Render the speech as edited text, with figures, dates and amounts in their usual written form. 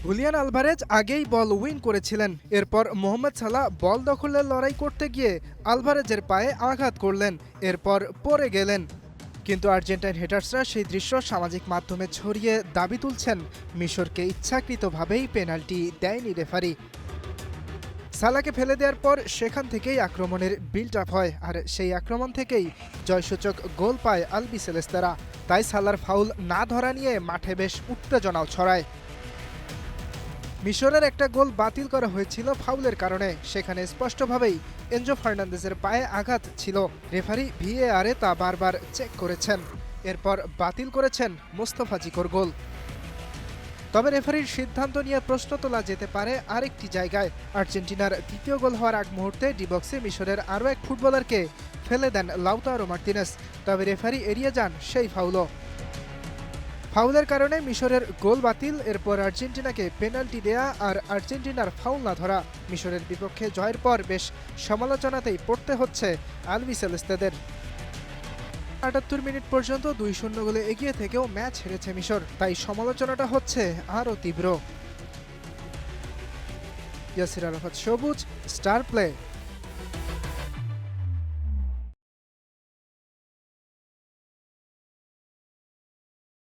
Julian Alvarez আগেই বল win করেছিলেন। এরপর মোহাম্মদ সালাহ বল দখলের লড়াই করতে গিয়ে আলভারেজের পায়ে আঘাত করলেন, এরপর পড়ে গেলেন। কিন্তু আর্জেন্টাইন হেটার্সরা সেই দৃশ্য সামাজিক মাধ্যমে ছড়িয়ে দাবি তুলছেন মিশরকে ইচ্ছাকৃতভাবেই পেনাল্টি দেয়নি রেফারি। সালাহকে ফেলে দেওয়ার পর সেখান থেকেই আক্রমণের বিল্ড আপ হয়, আর সেই আক্রমণ থেকেই জয়সূচক গোল পায় আলবিসেলেস্তারা। তাই সালার ফাউল না ধরা নিয়ে মাঠে বেশ উত্তেজনাও ছড়ায়। মিশরের একটা গোল বাতিল করা হয়েছিল ফাউলের কারণে। সেখানে স্পষ্টভাবেই এনজো ফার্নান্দেজের পায়ে আঘাত ছিল। রেফারি ভিএআরে তা বারবার চেক করেছেন, এরপর বাতিল করেছেন মোস্তফা জিকোর গোল। তবে রেফারির সিদ্ধান্ত নিয়ে প্রশ্ন তোলা যেতে পারে আরেকটি জায়গায়। আর্জেন্টিনার দ্বিতীয় গোল হওয়ার আগ মুহূর্তে ডিবক্সে মিশরের আরও এক ফুটবলারকে ফেলে দেন লাউতারো মার্তিনেস। তবে রেফারি এড়িয়ে যান সেই ফাউলও। ফাউলের কারণে মিশরের গোল বাতিল, এরপর আর্জেন্টিনাকে পেনাল্টি দেয়া আর আর্জেন্টিনার ফাউল না ধরা। মিশরের বিপক্ষে জয়ের পর বেশ সমালোচনাতেই পড়তে হচ্ছে আলবিসেলেস্তাদের। ৭৮ মিনিট পর্যন্ত ২-০ গোলে এগিয়ে থেকেও ম্যাচ হেরেছে মিশর, তাই সমালোচনাটা হচ্ছে আরও তীব্র। ইয়াসির আরাফাত সবুজ, স্টার প্লে।